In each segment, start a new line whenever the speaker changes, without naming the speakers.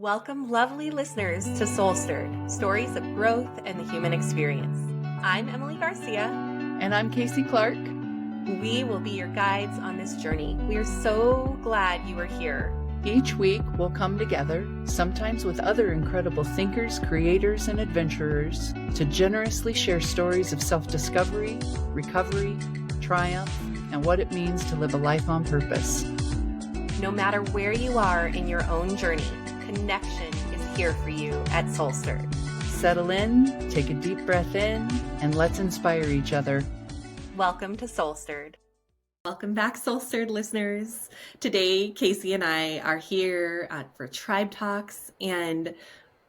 Welcome, lovely listeners, to SoulStirred, stories of growth and the human experience. I'm Emily Garcia.
And I'm Kasey Clark.
We will be your guides on this journey. We are so glad you are here.
Each week, we'll come together, sometimes with other incredible thinkers, creators, and adventurers, to generously share stories of self-discovery, recovery, triumph, and what it means to live a life on purpose.
No matter where you are in your own journey, connection is here for you at SoulStirred.
Settle in, take a deep breath in, and let's inspire each other.
Welcome to SoulStirred. Welcome back, SoulStirred listeners. Today, Kasey and I are here for Tribe Talks, and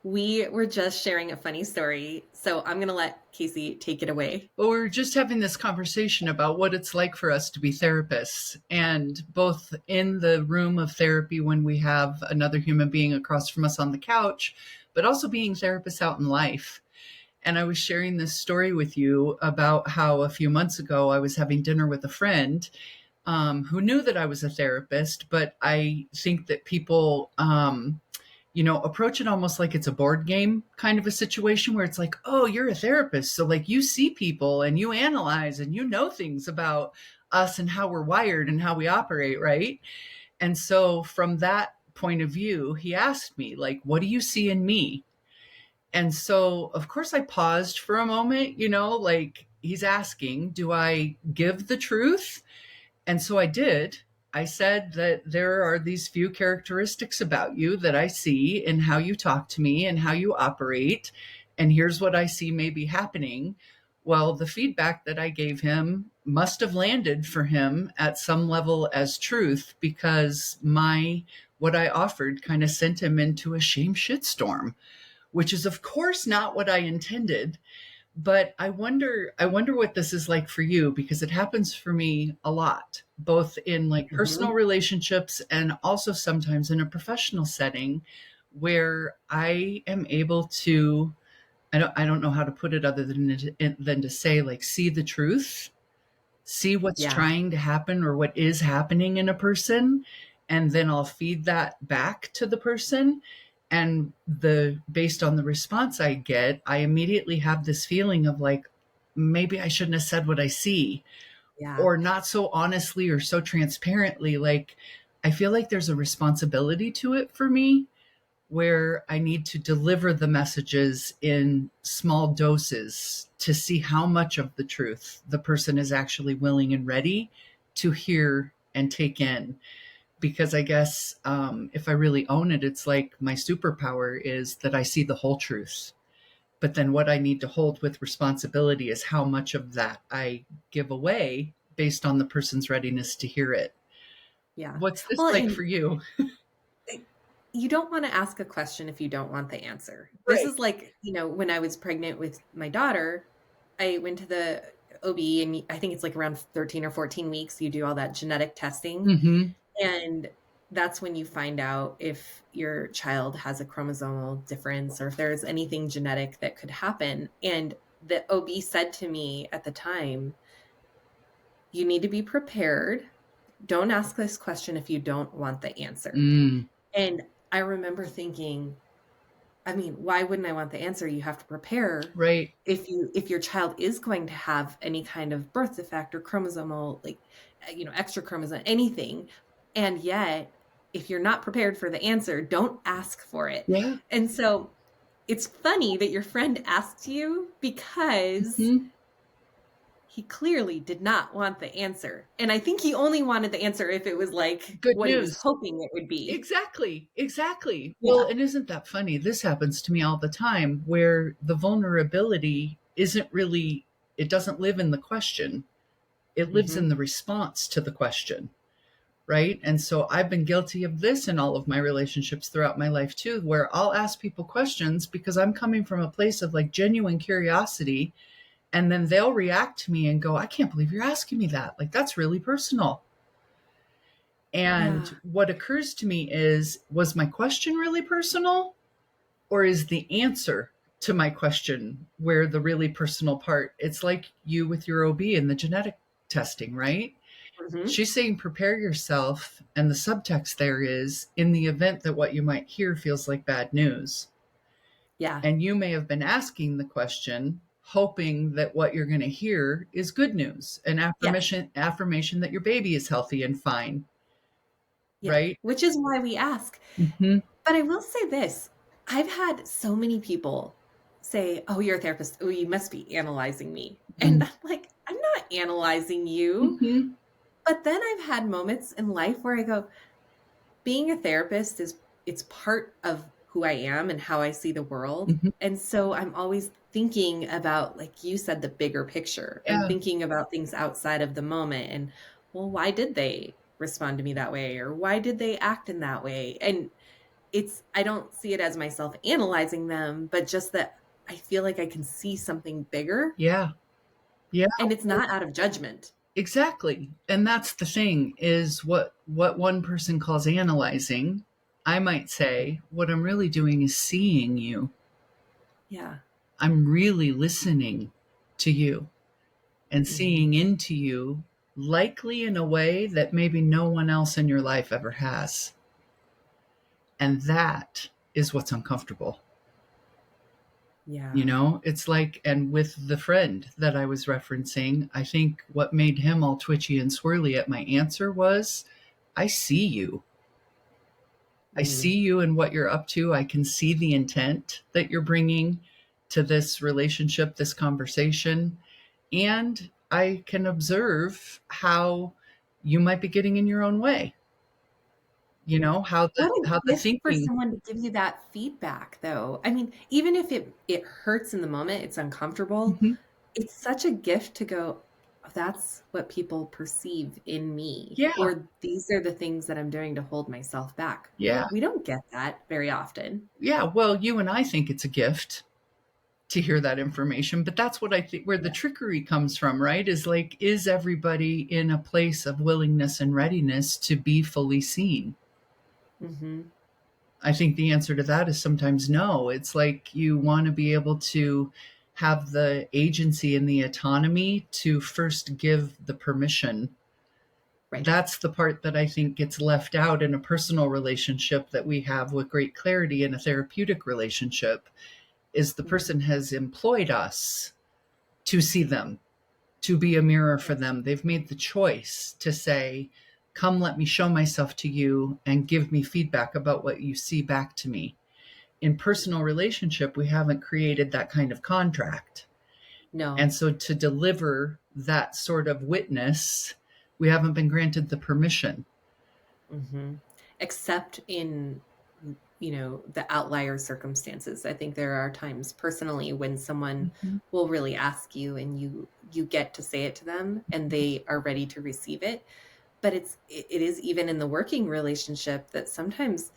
we were just sharing a funny story. So I'm going to let Kasey take it away.
Well, we're just having this conversation about what it's like for us to be therapists, and both in the room of therapy when we have another human being across from us on the couch, but also being therapists out in life. And I was sharing this story with you about how a few months ago I was having dinner with a friend who knew that I was a therapist, but I think that people approach it almost like it's a board game kind of a situation where it's like, oh, you're a therapist. So like you see people and you analyze and you know things about us and how we're wired and how we operate, right? And so from that point of view, he asked me, like, what do you see in me? And so, of course, I paused for a moment, like he's asking, do I give the truth? And so I did. I said that there are these few characteristics about you that I see in how you talk to me and how you operate. And here's what I see may be happening. Well, the feedback that I gave him must have landed for him at some level as truth, because what I offered kind of sent him into a shame shitstorm, which is of course not what I intended. But I wonder what this is like for you, because it happens for me a lot, both in like personal relationships and also sometimes in a professional setting, where I am able to, I don't know how to put it other than to say, like, see the truth, see what's trying to happen or what is happening in a person, and then I'll feed that back to the person. And based on the response I get, I immediately have this feeling of like, maybe I shouldn't have said what I see, or not so honestly or so transparently. Like, I feel like there's a responsibility to it for me, where I need to deliver the messages in small doses to see how much of the truth the person is actually willing and ready to hear and take in. Because I guess if I really own it, it's like my superpower is that I see the whole truth. But then what I need to hold with responsibility is how much of that I give away based on the person's readiness to hear it.
Yeah.
What's this like for you?
You don't want to ask a question if you don't want the answer.
Right.
This is like, when I was pregnant with my daughter, I went to the OB, and I think it's like around 13 or 14 weeks, you do all that genetic testing.
Mm-hmm.
And that's when you find out if your child has a chromosomal difference or if there's anything genetic that could happen. And the OB said to me at the time, you need to be prepared. Don't ask this question if you don't want the answer. And I remember thinking, why wouldn't I want the answer? You have to prepare.
Right.
If your child is going to have any kind of birth defect or chromosomal, extra chromosome, anything. And yet, if you're not prepared for the answer, don't ask for it.
Yeah.
And so it's funny that your friend asked you, because he clearly did not want the answer. And I think he only wanted the answer if it was like
good
what
news.
He was hoping it would be.
Exactly.
Yeah.
Well, and isn't that funny? This happens to me all the time, where the vulnerability it doesn't live in the question. It lives in the response to the question. Right. And so I've been guilty of this in all of my relationships throughout my life too, where I'll ask people questions because I'm coming from a place of like genuine curiosity. And then they'll react to me and go, I can't believe you're asking me that. Like, that's really personal. And what occurs to me is, was my question really personal? Or is the answer to my question where the really personal part? It's like you with your OB and the genetic testing, right?
Mhm.
She's saying, prepare yourself. And the subtext there is, in the event that what you might hear feels like bad news.
Yeah.
And you may have been asking the question, hoping that what you're going to hear is good news, an
Yes.
affirmation that your baby is healthy and fine,
Yeah.
right?
Which is why we ask.
Mm-hmm.
But I will say this, I've had so many people say, "Oh, you're a therapist. Oh, you must be analyzing me." And I'm like, "I'm not analyzing you."
Mm-hmm.
But then I've had moments in life where I go, being a therapist is it's part of who I am and how I see the world.
Mm-hmm.
And so I'm always thinking about, like you said, the bigger picture and
Yeah.
thinking about things outside of the moment. And, well, why did they respond to me that way? Or why did they act in that way? And I don't see it as myself analyzing them, but just that I feel like I can see something bigger,
Yeah. Yeah.
and it's not out of judgment.
Exactly. And that's the thing, is what one person calls analyzing, I might say what I'm really doing is seeing you.
Yeah.
I'm really listening to you and
Mhm.
seeing into you, likely in a way that maybe no one else in your life ever has. And that is what's uncomfortable.
Yeah.
It's like, and with the friend that I was referencing, I think what made him all twitchy and swirly at my answer was, I see you. I
Mm.
see you and what you're up to. I can see the intent that you're bringing to this relationship, this conversation. And I can observe how you might be getting in your own way. How
What a
the
gift for
thinking.
someone to give you that feedback, though. I mean, even if it hurts in the moment, it's uncomfortable,
Mhm.
it's such a gift to go, "Oh, that's what people perceive in me,"
Yeah.
or, "These are the things that I'm doing to hold myself back."
Yeah.
We don't get that very often.
Yeah. Well, you and I think it's a gift to hear that information, but that's what I think where the
Yeah.
trickery comes from, right? Is like, is everybody in a place of willingness and readiness to be fully seen?
Mhm.
I think the answer to that is sometimes no. It's like you want to be able to have the agency and the autonomy to first give the permission.
Right.
That's the part that I think gets left out in a personal relationship that we have with great clarity in a therapeutic relationship, is the
Mhm.
person has employed us to see them, to be a mirror for
Yes.
them. They've made the choice to say, come, let me show myself to you and give me feedback about what you see back to me. In personal relationship, we haven't created that kind of contract. And
No.
so to deliver that sort of witness, we haven't been granted the permission.
Mhm. Except in, the outlier circumstances. I think there are times personally when someone
Mhm.
will really ask you and you get to say it to them and they are ready to receive it. But it is even in the working relationship that sometimes,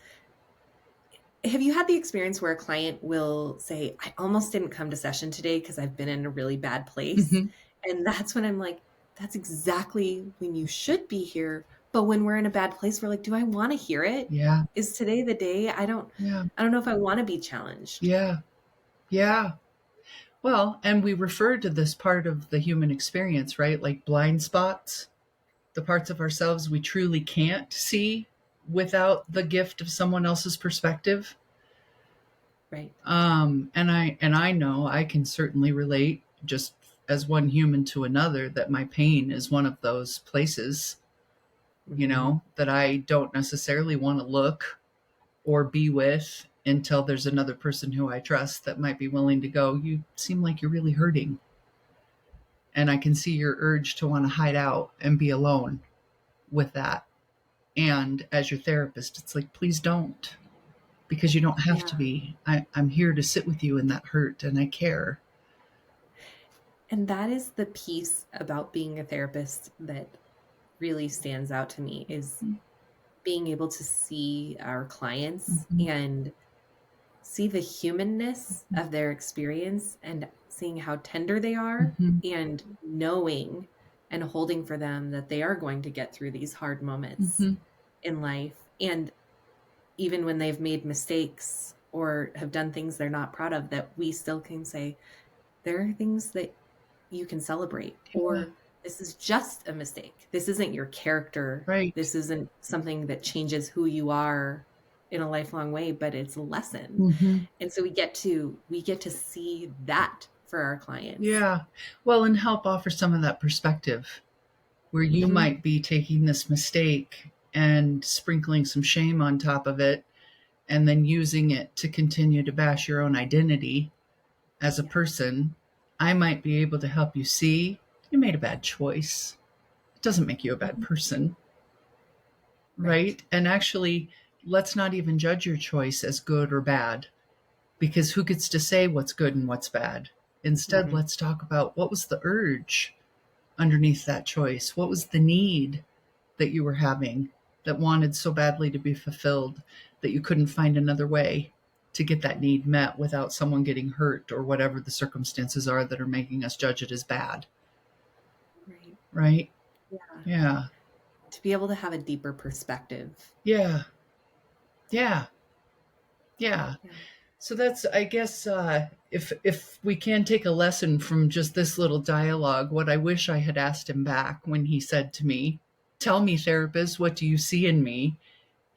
have you had the experience where a client will say, "I almost didn't come to session today because I've been in a really bad place."
Mhm.
And that's when I'm like, that's exactly when you should be here. But when we're in a bad place, we're like, do I want to hear it?
Yeah.
Is today the day?
Yeah.
I don't know if I want to be challenged.
Yeah. Yeah. Well, and we refer to this part of the human experience, right? Like blind spots, the parts of ourselves we truly can't see without the gift of someone else's perspective.
Right.
And I know I can certainly relate, just as one human to another, that my pain is one of those places,
Hmm.
that I don't necessarily want to look or be with until there's another person who I trust that might be willing to go, you seem like you're really hurting. And I can see your urge to want to hide out and be alone with that. And as your therapist, it's like, please don't, because you don't have to
Yeah.
be. I'm here to sit with you in that hurt, and I care.
And that is the piece about being a therapist that really stands out to me, is being able to see our clients
Mhm.
and see the humanness
Mhm.
of their experience and seeing how tender they are
Mhm.
and knowing and holding for them that they are going to get through these hard moments
Mhm.
in life. And even when they've made mistakes or have done things they're not proud of, that we still can say, there are things that you can celebrate,
Yeah.
or this is just a mistake. This isn't your character.
Right.
This isn't something that changes who you are in a lifelong way, but it's a lesson.
Mm-hmm.
And so we get to see that for our clients.
Yeah. Well, and help offer some of that perspective where you
Mm-hmm.
might be taking this mistake and sprinkling some shame on top of it and then using it to continue to bash your own identity as a
Yeah.
person. I might be able to help you see you made a bad choice. It doesn't make you a bad
Mm-hmm.
person,
Right.
right? And actually, let's not even judge your choice as good or bad, because who gets to say what's good and what's bad? Instead,
Mm-hmm.
let's talk about what was the urge underneath that choice? What was the need that you were having that wanted so badly to be fulfilled that you couldn't find another way to get that need met without someone getting hurt or whatever the circumstances are that are making us judge it as bad?
Right.
Right?
Yeah.
Yeah.
To be able to have a deeper perspective.
Yeah. Yeah. Yeah.
Yeah.
So that's, I guess, if we can take a lesson from just this little dialogue, what I wish I had asked him back when he said to me, "Tell me, therapist, what do you see in me?"
Mm-hmm.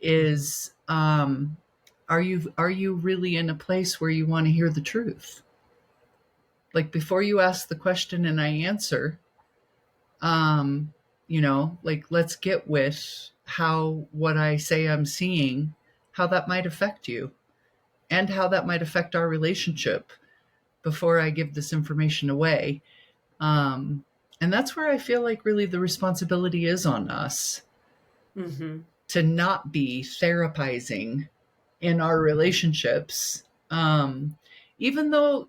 Is are you really in a place where you want to hear the truth? Like before you ask the question and I answer, um, like let's get with how what I say I'm seeing, how that might affect you and how that might affect our relationship before I give this information away. Um, and that's where I feel like really the responsibility is on us
Mm-hmm.
to not be therapizing in our
Mm-hmm.
relationships. Even though,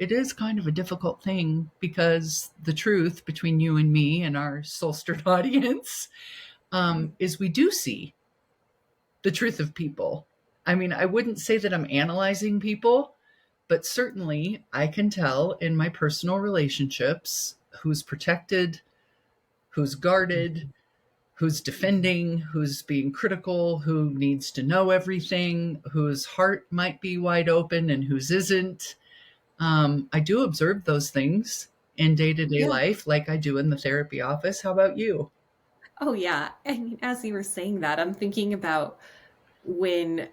it is kind of a difficult thing because the truth between you and me and our SoulStirred audience is we do see the truth of people. I mean, I wouldn't say that I'm analyzing people, but certainly I can tell in my personal relationships who's protected, who's guarded,
Mm-hmm.
who's defending, who's being critical, who needs to know everything, whose heart might be wide open and whose isn't. I do observe those things in day to day
Yeah.
life, like I do in the therapy office. How about you?
Oh, yeah. I mean, as you were saying that, I'm thinking about when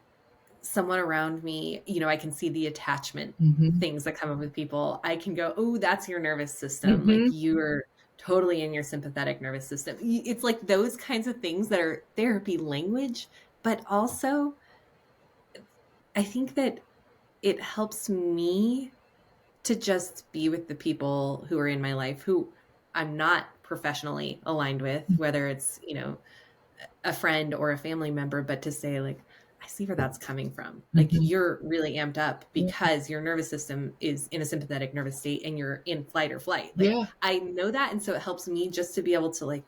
someone around me, I can see the attachment
Mm-hmm.
things that come up with people. I can go, oh, that's your nervous system. Like
Mm-hmm.
you're totally in your sympathetic nervous system. It's like those kinds of things that are therapy language, but also I think that it helps me to just be with the people who are in my life who I'm not professionally aligned with, whether it's, a friend or a family member, but to say like, I see where that's coming from. Like
Mm-hmm.
you're really amped up
Yeah.
because your nervous system is in a sympathetic nervous state and you're in flight or flight. Like
Yeah.
I know that. And so it helps me just to be able to like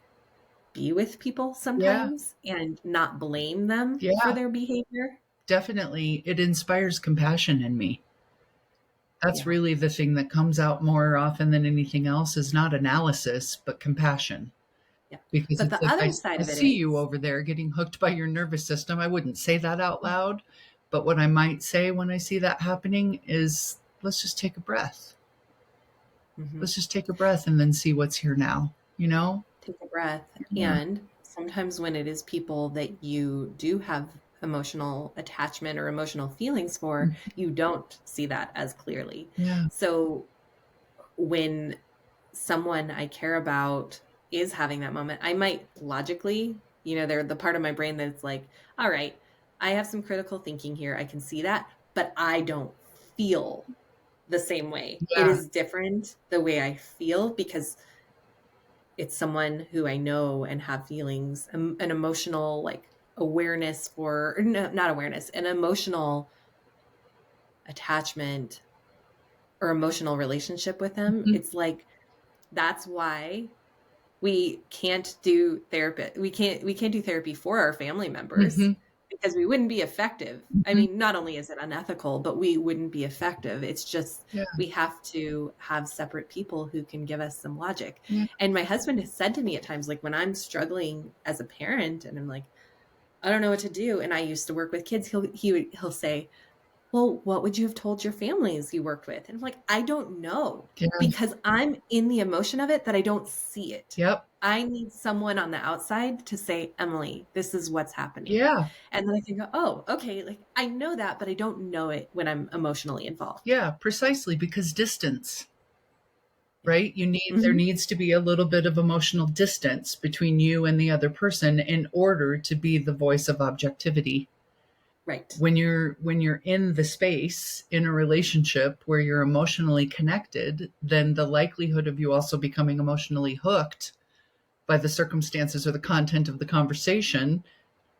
be with people
Yeah.
sometimes and not blame them for
Yeah.
their behavior.
Definitely. It inspires compassion in me. That's
Yeah.
really the thing that comes out more often than anything else is not analysis, but compassion.
Yeah.
Because
But
it's
the
like,
other
I
side of it
see you
is,
over there getting hooked by your nervous system. I wouldn't say that out loud, but what I might say when I see that happening is, let's just take a breath.
mhm,
Let's just take a breath and then see what's here now, you know?
take a breath.
Yeah.
And sometimes when it is people that you do have emotional attachment or emotional feelings for, you don't see that as clearly.
Yeah.
So when someone I care about is having that moment, I might logically, they're the part of my brain that's like, all right, I have some critical thinking here. I can see that, but I don't feel the same way. It
Yeah.
is different the way I feel because it's someone who I know and have feelings, an emotional like awareness for, or no, not awareness, an emotional attachment or emotional relationship with them.
Mhm.
It's like that's why we can't do therapy. We can't do therapy for our family members
Mhm.
because we wouldn't be effective. I
Mhm.
mean, not only is it unethical, but we wouldn't be effective. It's just
Yeah.
we have to have separate people who can give us some logic.
Yeah.
And my husband has said to me at times, like when I'm struggling as a parent and I'm like, I don't know what to do. And I used to work with kids. He'll say, well, what would you have told your families you worked with? And I'm like, I don't know,
Yeah.
because I'm in the emotion of it that I don't see it.
Yep.
I need someone on the outside to say, Emily, this is what's happening.
Yeah.
And then I can go, oh, okay. Like I know that, but I don't know it when I'm emotionally involved.
Yeah, precisely, because distance,
Yeah.
right? There
Hmm.
needs to be a little bit of emotional distance between you and the other person in order to be the voice of objectivity.
Right.
When you're in the space in a relationship where you're emotionally connected, then the likelihood of you also becoming emotionally hooked by the circumstances or the content of the conversation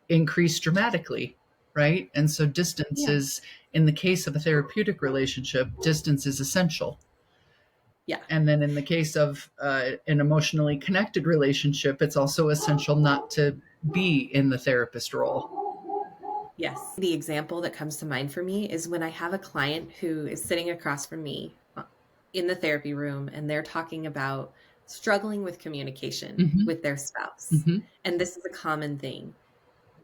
increase dramatically, right? And so distance
Yeah.
is, in the case of a therapeutic relationship, distance is essential.
Yeah.
And then in the case of an emotionally connected relationship, it's also essential not to be in the therapist role.
Yes. The example that comes to mind for me is when I have a client who is sitting across from me in the therapy room and they're talking about struggling with communication
Mm-hmm.
with their spouse.
Mm-hmm.
And this is a common thing.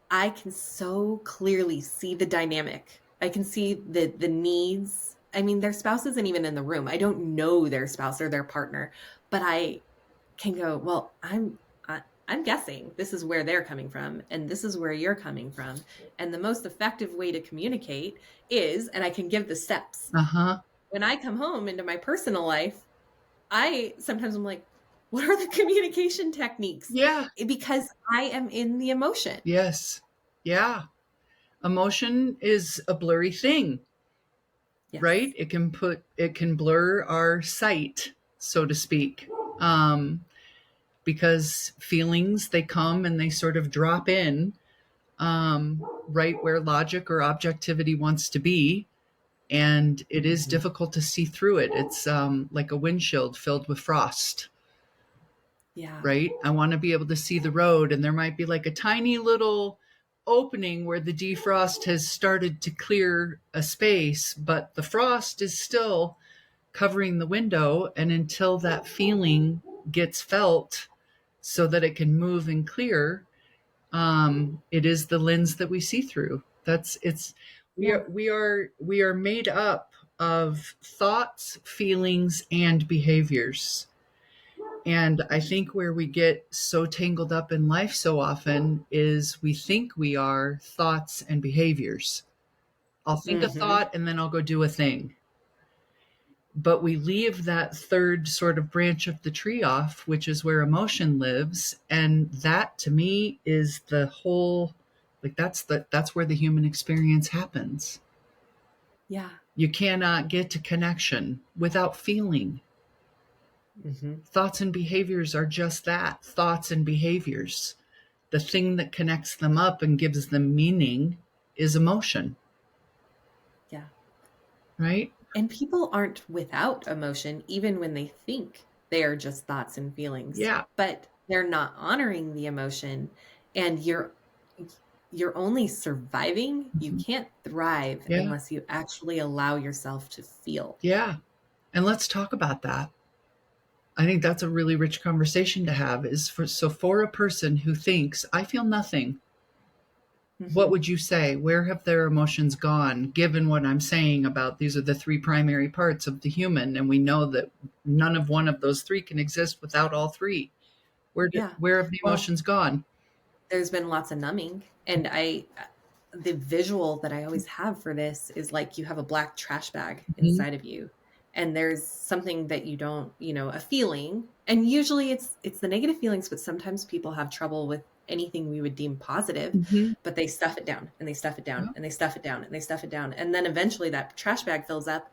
I can so clearly see the dynamic. I can see the needs. I mean, their spouse isn't even in the room. I don't know their spouse or their partner, but I can go, well, I'm guessing this is where they're coming from and this is where you're coming from. And the most effective way to communicate is, and I can give the steps.
Uh-huh.
When I come home into my personal life, I sometimes I'm like, what are the communication techniques?
Yeah.
Because I am in the emotion.
Yes. Yeah. Emotion is a blurry thing, right?
Yes.
It can blur our sight, so to speak. Because feelings, they come and they sort of drop in, right where logic or objectivity wants to be. And it is
Mhm.
difficult to see through it. It's like a windshield filled with frost,
Yeah.
right? I want to be able to see the road, and there might be like a tiny little opening where the defrost has started to clear a space, but the frost is still covering the window. And until that feeling gets felt so that it can move and clear, it is the lens that we see through. That's it's we
Yeah.
are we are we are made up of thoughts, feelings, and behaviors. And I think where we get so tangled up in life so often is we think we are thoughts and behaviors. I'll think a
Hmm.
thought and then I'll go do a thing. But we leave that third sort of branch of the tree off, which is where emotion lives. And that to me is the whole, like that's where the human experience happens.
Yeah.
You cannot get to connection without feeling.
Hmm.
Thoughts and behaviors are just that, thoughts and behaviors. The thing that connects them up and gives them meaning is emotion,
Yeah.
right?
And people aren't without emotion, even when they think they are just thoughts and feelings,
Yeah.
but they're not honoring the emotion. And you're only surviving. You
Mhm.
can't thrive
Yeah.
unless you actually allow yourself to feel.
Yeah. And let's talk about that. I think that's a really rich conversation to have for a person who thinks I feel nothing, what
Hmm.
would you say? Where have their emotions gone, given what I'm saying about these are the three primary parts of the human, and we know that none of one of those three can exist without all three.
Yeah.
Where have the
Well,
emotions gone?
there's been lots of numbing, and the visual that I always have for this is like you have a black trash bag
Mhm.
inside of you, and there's something that you don't, a feeling, and usually it's the negative feelings, but sometimes people have trouble with anything we would deem positive,
Mhm.
but they stuff it down and they stuff it down
Yeah.
and they stuff it down and they stuff it down, and then eventually that trash bag fills up,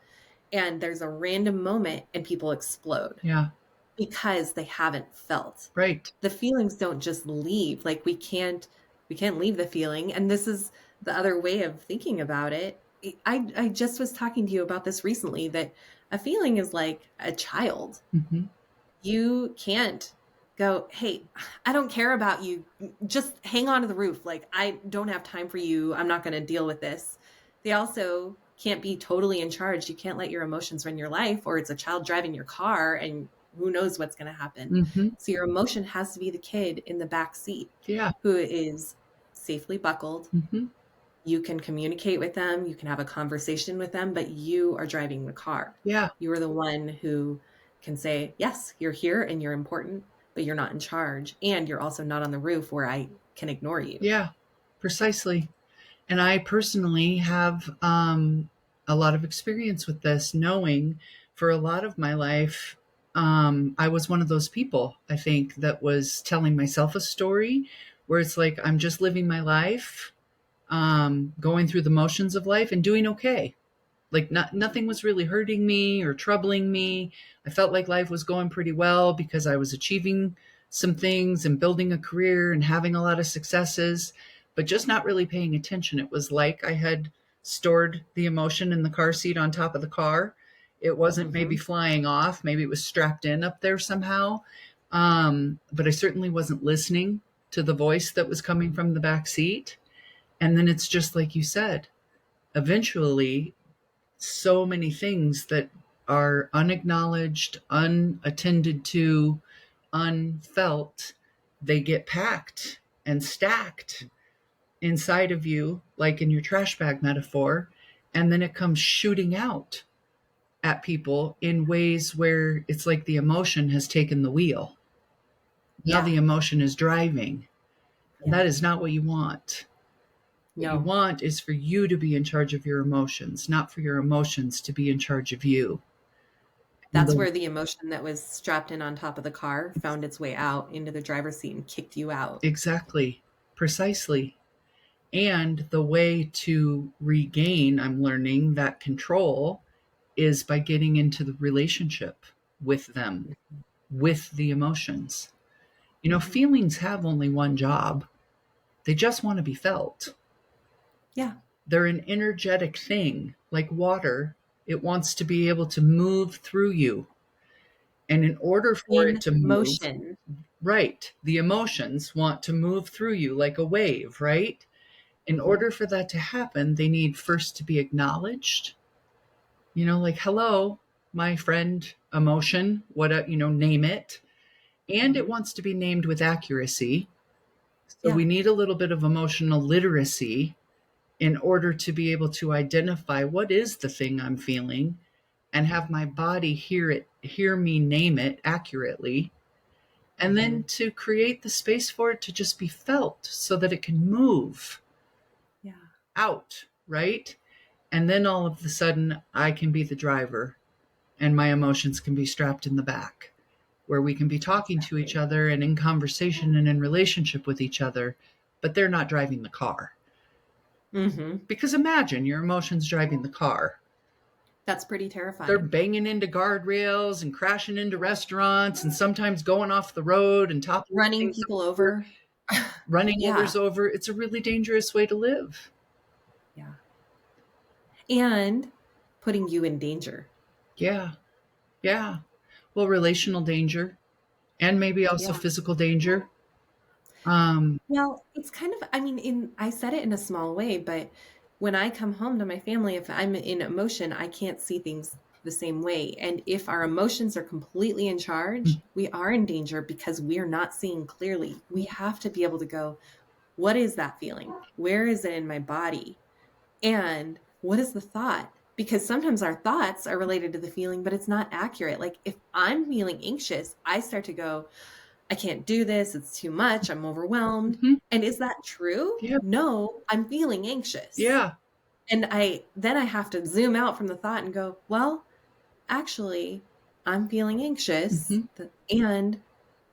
and there's a random moment and people explode
Yeah.
because they haven't felt.
Right.
The feelings don't just leave. Like we can't leave the feeling. And this is the other way of thinking about it. I just was talking to you about this recently, that a feeling is like a child.
Mhm.
You can't go, hey, I don't care about you. Just hang on to the roof. Like, I don't have time for you. I'm not going to deal with this. They also can't be totally in charge. You can't let your emotions run your life, or it's a child driving your car and who knows what's going to happen.
Mhm.
So your emotion has to be the kid in the back seat
Yeah.
who is safely buckled,
Mhm.
You can communicate with them, you can have a conversation with them, but you are driving the car.
Yeah.
You are the one who can say, yes, you're here and you're important, but you're not in charge. And you're also not on the roof where I can ignore you.
Yeah, precisely. And I personally have a lot of experience with this, knowing for a lot of my life, I was one of those people, I think, that was telling myself a story where it's like I'm just living my life, going through the motions of life and doing okay. Like nothing was really hurting me or troubling me. I felt like life was going pretty well because I was achieving some things and building a career and having a lot of successes, but just not really paying attention. It was like I had stored the emotion in the car seat on top of the car. It wasn't maybe
Mm-hmm.
flying off. Maybe it was strapped in up there somehow. But I certainly wasn't listening to the voice that was coming from the back seat. And then it's just like you said, eventually so many things that are unacknowledged, unattended to, unfelt, they get packed and stacked inside of you, like in your trash bag metaphor, and then it comes shooting out at people in ways where it's like the emotion has taken the wheel. Now
Yeah.
the emotion is driving. And
Yeah.
that is not what you want. What you
No.
want is for you to be in charge of your emotions, not for your emotions to be in charge of you.
That's where the emotion that was strapped in on top of the car found its way out into the driver's seat and kicked you out.
Exactly, precisely. And the way to regain, I'm learning, that control is by getting into the relationship with them, with the emotions. You know,
Mm-hmm.
feelings have only one job, they just want to be felt.
Yeah.
They're an energetic thing, like water. It wants to be able to move through you. And in order for it
In
to move,
motion.
right, the emotions want to move through you like a wave, right? In
Mm-hmm.
order for that to happen, they need first to be acknowledged. You know, like, hello, my friend, emotion, what, name it. And it
Mm-hmm.
wants to be named with accuracy. So
Yeah.
we need a little bit of emotional literacy in order to be able to identify what is the thing I'm feeling and have my body hear me name it accurately. And
Mm-hmm.
then to create the space for it to just be felt so that it can move
Yeah.
out, right? And then all of a sudden, I can be the driver and my emotions can be strapped in the back, where we can be talking to each
Exactly.
other and in conversation and in relationship with each other, but they're not driving the car.
Mm-hmm.
Because imagine your emotions driving the car.
That's pretty
They're
terrifying.
banging into guardrails and crashing into restaurants and sometimes going off the road and toppling
Running
things
people
over,
over.
running
Yeah.
others over. It's a really dangerous way to live.
Yeah. And putting you in danger.
Yeah. Yeah. Well, relational danger and maybe also
Yeah.
physical danger. Um,
Well, it's kind of, I mean, I said it in a small way, but when I come home to my family, if I'm in emotion, I can't see things the same way. And if our emotions are completely in charge, we are in danger because we are not seeing clearly. We have to be able to go, what is that feeling? Where is it in my body? And what is the thought? Because sometimes our thoughts are related to the feeling, but it's not accurate. Like if I'm feeling anxious, I start to go, I can't do this. It's too much. I'm overwhelmed.
mhm.
And is that true?
Yeah.
No, I'm feeling anxious.
Yeah.
And I have to zoom out from the thought and go, well, actually, I'm feeling anxious
Hmm.
and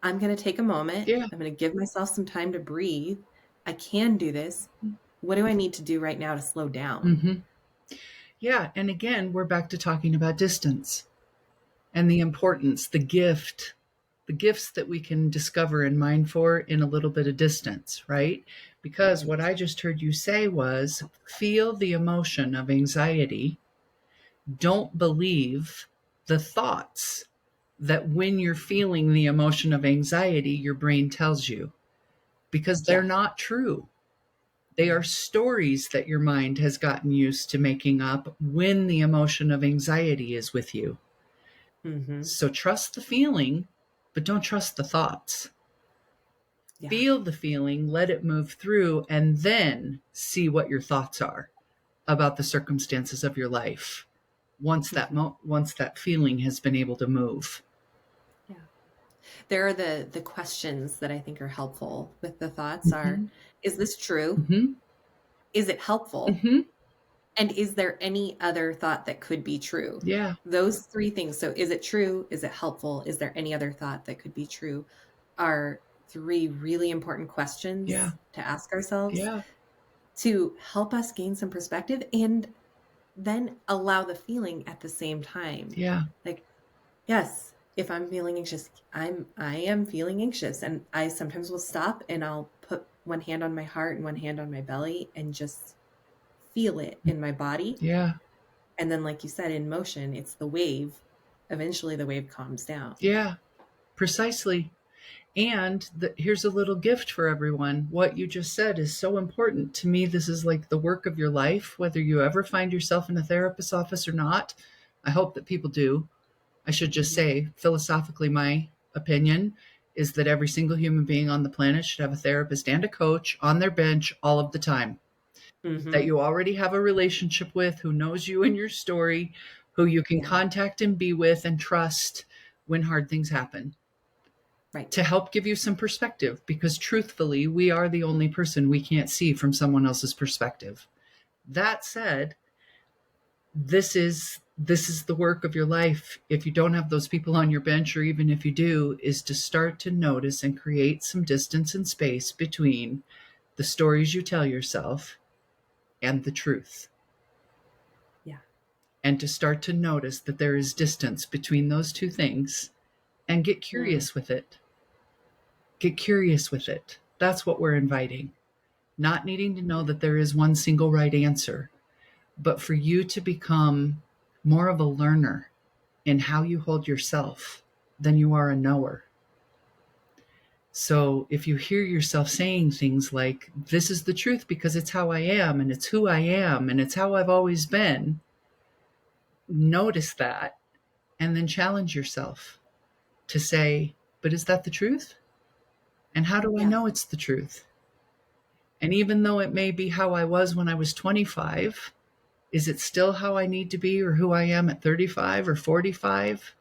I'm going to take a moment.
Yeah.
I'm going to give myself some time to breathe. I can do this. What do I need to do right now to slow down?
Hmm. Yeah. And again, we're back to talking about distance and the importance, the gifts that we can discover and mine for in a little bit of distance, right? Because what
Right.
I just heard you say was feel the emotion of anxiety. Don't believe the thoughts that when you're feeling the emotion of anxiety, your brain tells you, because they're
Yeah.
not true. They are
No.
stories that your mind has gotten used to making up when the emotion of anxiety is with you.
Mm-hmm.
So trust the feeling, but don't trust the thoughts.
Yeah.
Feel the feeling, let it move through, and then see what your thoughts are about the circumstances of your life once that feeling has been able to move.
Yeah. There are the questions that I think are helpful with the thoughts are,
Mm-hmm.
is this true?
Mm-hmm.
Is it helpful?
Mm-hmm.
And is there any other thought that could be true?
Yeah.
Those three things. So is it true? Is it helpful? Is there any other thought that could be true? Are three really important
Yeah.
questions to ask ourselves
Yeah.
to help us gain some perspective and then allow the feeling at the same time.
Yeah.
Like, yes, if I'm feeling anxious, I am feeling anxious, and I sometimes will stop and I'll put one hand on my heart and one hand on my belly and just feel it in my body.
Yeah.
And then, like you said, in motion, it's the wave. Eventually the wave calms down.
Yeah. Precisely. And here's a little gift for everyone. What you just said is so important. To me, this is like the work of your life, whether you ever find yourself in a therapist's office or not. I hope that people do. I should just
Mm-hmm.
say, philosophically, my opinion is that every single human being on the planet should have a therapist and a coach on their bench all of the time, that
Mm-hmm.
you already have a relationship with, who knows you and your story, who you can
Yeah.
contact and be with and trust when hard things happen,
Right.
to help give you some perspective, because truthfully, we are the only person we can't see from someone else's perspective. That said, this is the work of your life. If you don't have those people on your bench, or even if you do, is to start to notice and create some distance and space between the stories you tell yourself and the truth,
Yeah.
and to start to notice that there is distance between those two things, and get
Mm.
curious with it. Get curious with it. That's what we're inviting. Not needing to know that there is one single right answer, but for you to become more of a learner in how you hold yourself than you are a knower. So if you hear yourself saying things like, this is the truth because it's how I am, and it's who I am, and it's how I've always been, notice that, and then challenge yourself to say, but is that the truth? And how do I
Yeah.
know it's the truth? And even though it may be how I was when I was 25, is it still how I need to be, or who I am at 35 or 45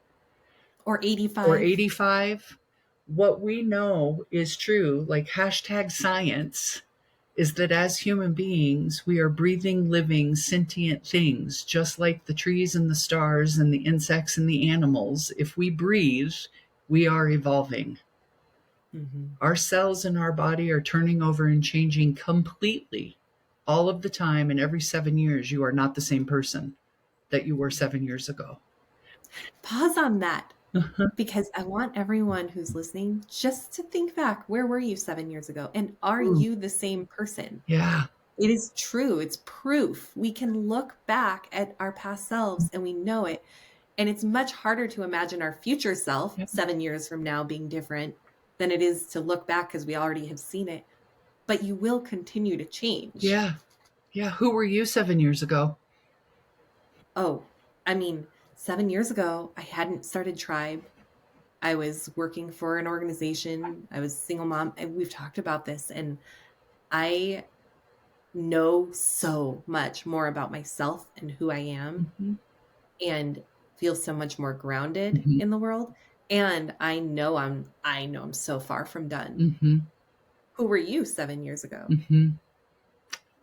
Or
or
85.
85? What we know is true, like hashtag science, is that as human beings, we are breathing, living, sentient things, just like the trees and the stars and the insects and the animals. If we breathe, we are evolving.
Mm-hmm.
Our cells in our body are turning over and changing completely all of the time. And every 7 years, you are not the same person that you were 7 years ago.
Pause on that, because I want everyone who's listening just to think back. Where were you 7 years ago? And are
Ooh,
you the same person?
yeah.
It is true. It's proof. We can look back at our past selves and we know it. And it's much harder to imagine our future self
Yeah.
7 years from now being different than it is to look back because we already have seen it. But you will continue to change.
Yeah. Yeah. Who were you 7 years ago?
Oh, I mean, 7 years ago, I hadn't started Tribe. I was working for an organization. I was a single mom. And we've talked about this. And I know so much more about myself and who I am,
Mm-hmm.
and feel so much more grounded
Mm-hmm.
in the world. And I know I'm so far from done.
Mm-hmm.
Who were you 7 years ago?
Mm-hmm.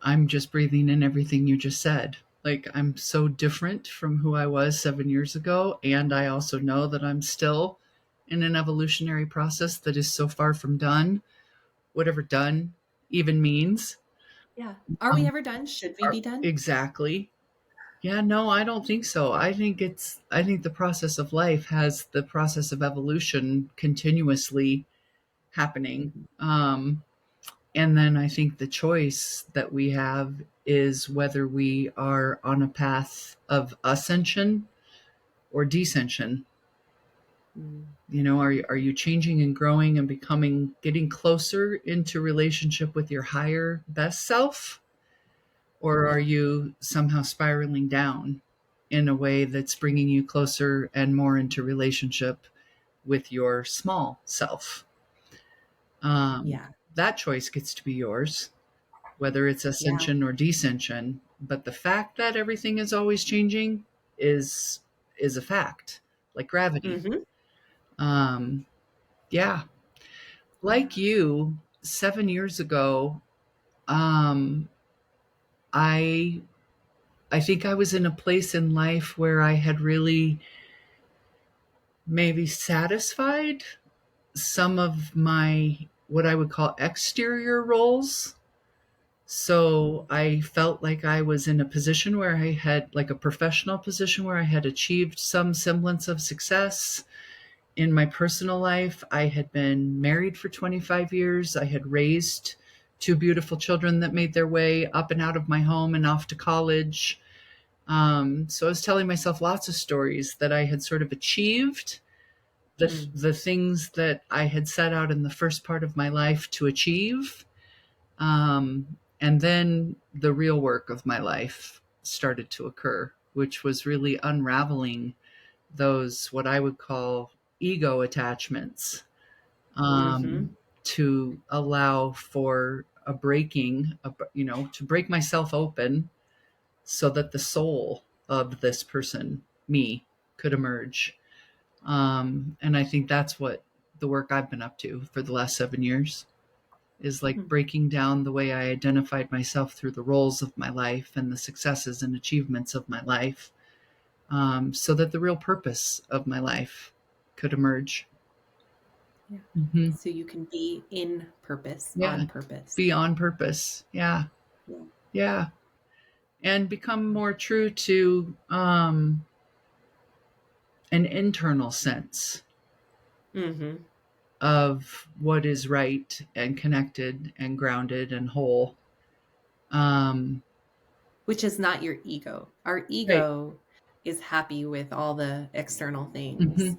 I'm just breathing in everything you just said. Like, I'm so different from who I was 7 years ago. And I also know that I'm still in an evolutionary process that is so far from done, whatever done even means.
Yeah. Are we
Um,
ever done? Should we be done?
exactly. Yeah, no, I don't think so. I think the process of life has the process of evolution continuously happening.
Mhm.
And then I think the choice that we have is whether we are on a path of ascension or descension.
Mm.
You know, are you changing and growing and becoming, getting closer into relationship with your higher best self? Or are
Yeah.
you somehow spiraling down in a way that's bringing you closer and more into relationship with your small self? Um,
Yeah.
that choice gets to be yours, whether it's
Yeah.
ascension or descension. But the fact that everything is always changing is is a fact, like gravity.
Mm-hmm.
Um, yeah,
Yeah.
like you, 7 years ago, um, I I think I was in a place in life where I had really maybe satisfied some of my what I would call exterior roles. So I felt like I was in a position where I had, like, a professional position where I had achieved some semblance of success. In my personal life, I had been married for 25 years. I had raised two beautiful children that made their way up and out of my home and off to college. So I was telling myself lots of stories that I had sort of achieved
Mm.
the things that I had set out in the first part of my life to achieve. And then the real work of my life started to occur, which was really unraveling those, what I would call, ego attachments,
Mm-hmm.
to allow for a breaking, to break myself open so that the soul of this person, me, could emerge. And I think that's what the work I've been up to for the last 7 years is, like,
Mm.
breaking down the way I identified myself through the roles of my life and the successes and achievements of my life, so that the real purpose of my life could emerge.
Yeah.
Hmm.
So you can be in purpose,
Yeah.
on purpose.
Be on purpose. Yeah.
Yeah.
Yeah. And become more true to an internal sense
Mm-hmm.
of what is right and connected and grounded and whole. Um,
Which is not your ego. Our
right.
ego is happy with all the external
Hmm.
things,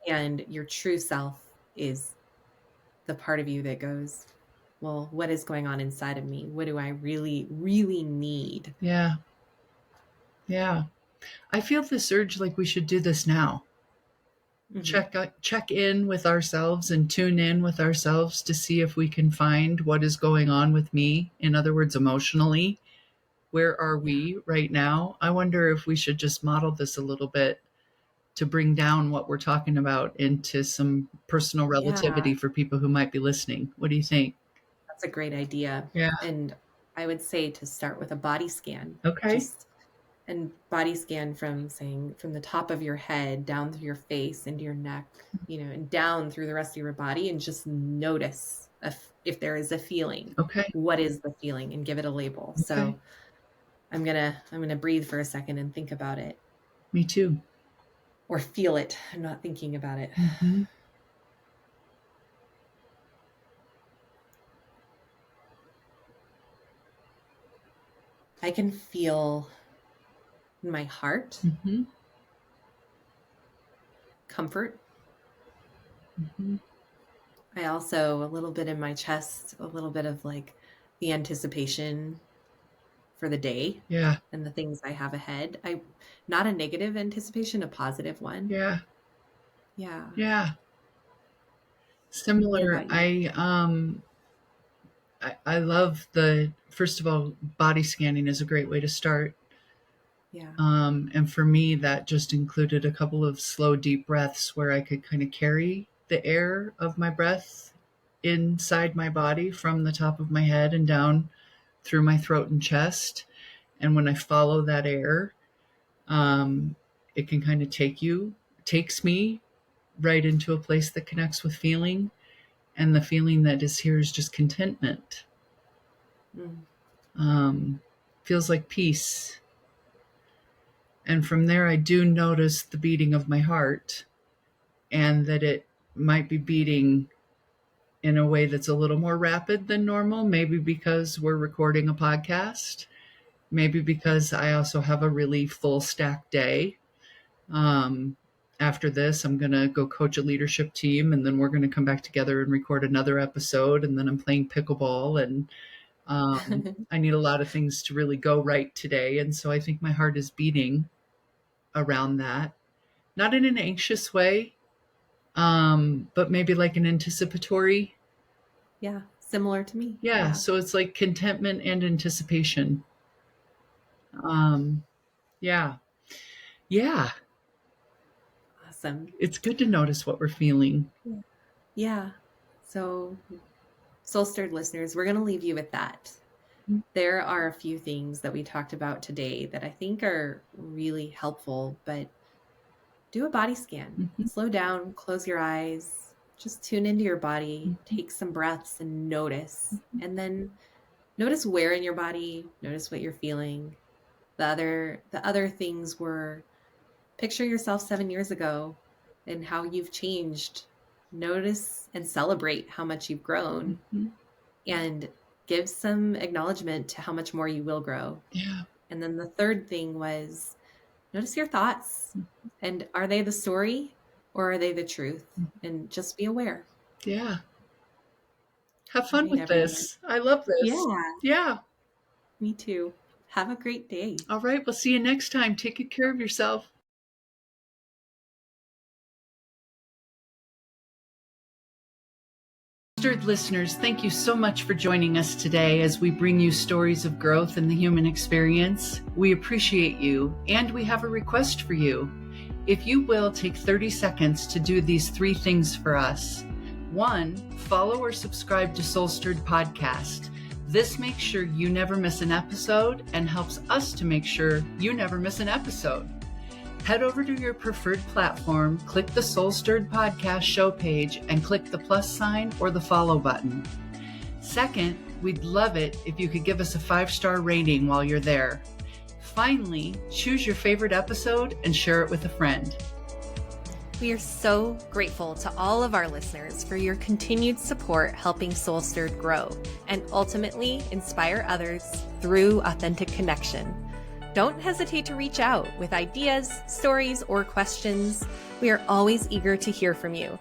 and your true self is the part of you that goes, well, what is going on inside of me? What do I really, really need?
Yeah. Yeah. I feel this urge, like we should do this now.
Mm-hmm.
Check in with ourselves and tune in with ourselves to see if we can find what is going on with me. In other words, emotionally, where are
Yeah.
we right now? I wonder if we should just model this a little bit to bring down what we're talking about into some personal
Yeah.
relativity for people who might be listening. What do you think?
That's a great idea.
Yeah.
And I would say to start with a body scan,
Okay.
just and body scan from saying from the top of your head down through your face into your neck, and down through the rest of your body, and just notice if there is a feeling.
Okay.
What is the feeling, and give it a label.
Okay.
So I'm gonna breathe for a second and think about it,
Me too.
or feel it. I'm not thinking about it.
Hmm.
I can feel in my heart
Hmm.
comfort.
Hmm.
I also, a little bit in my chest, a little bit of like the anticipation for the day
Yeah.
and the things I have ahead. Not a negative anticipation, a positive one.
Yeah.
Yeah.
Yeah.
What
Similar.
about you?
I love the, first of all, body scanning is a great way to start.
Yeah.
And for me, that just included a couple of slow, deep breaths where I could kind of carry the air of my breath inside my body from the top of my head and down through my throat and chest. And when I follow that air, um, it can kind of takes me right into a place that connects with feeling. And the feeling that is here is just contentment.
Mm.
Um, Feels like peace. And from there, I do notice the beating of my heart, and that it might be beating in a way that's a little more rapid than normal, maybe because we're recording a podcast, maybe because I also have a really full stack day. Um, After this, I'm going to go coach a leadership team, and then we're going to come back together and record another episode. And then I'm playing pickleball, and I need a lot of things to really go right today. And so I think my heart is beating around that, not in an anxious way, but maybe like an anticipatory.
Yeah. Similar to me.
Yeah.
Yeah.
So it's like contentment and anticipation. Yeah. Yeah.
Awesome.
It's good to notice what we're feeling.
Yeah. Yeah. So, Soul Stirred listeners, we're going to leave you with that. There are a few things that we talked about today that I think are really helpful, but do a body scan.
Mm-hmm.
Slow down, close your eyes, just tune into your body, take some breaths and notice. And then notice where in your body, notice what you're feeling. The other things were picture yourself 7 years ago and how you've changed. Notice and celebrate how much you've grown
Mm-hmm.
and give some acknowledgement to how much more you will grow.
Yeah.
And then the third thing was notice your thoughts, and are they the story or are they the truth? And just be aware.
Yeah. Have
All
fun
right,
with
everyone.
this. I love this.
Yeah,
Yeah.
me too. Have a great day.
All right. We'll see you next time. Take good care of yourself. SoulStirred listeners, thank you so much for joining us today as we bring you stories of growth in the human experience. We appreciate you, and we have a request for you. If you will take 30 seconds to do these 3 things for us. 1, follow or subscribe to SoulStirredPodcast. This makes sure you never miss an episode and helps us to make sure you never miss an episode. Head over to your preferred platform, click the SoulStirred Podcast show page, and click the plus sign or the follow button. Second, we'd love it if you could give us a 5-star rating while you're there. Finally, choose your favorite episode and share it with a friend.
We are so grateful to all of our listeners for your continued support helping SoulStirred grow and ultimately inspire others through authentic connection. Don't hesitate to reach out with ideas, stories, or questions. We are always eager to hear from you.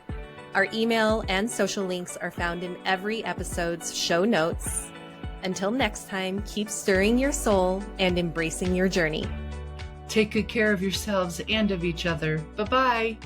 Our email and social links are found in every episode's show notes. Until next time, keep stirring your soul and embracing your journey.
Take good care of yourselves and of each other. Bye-bye.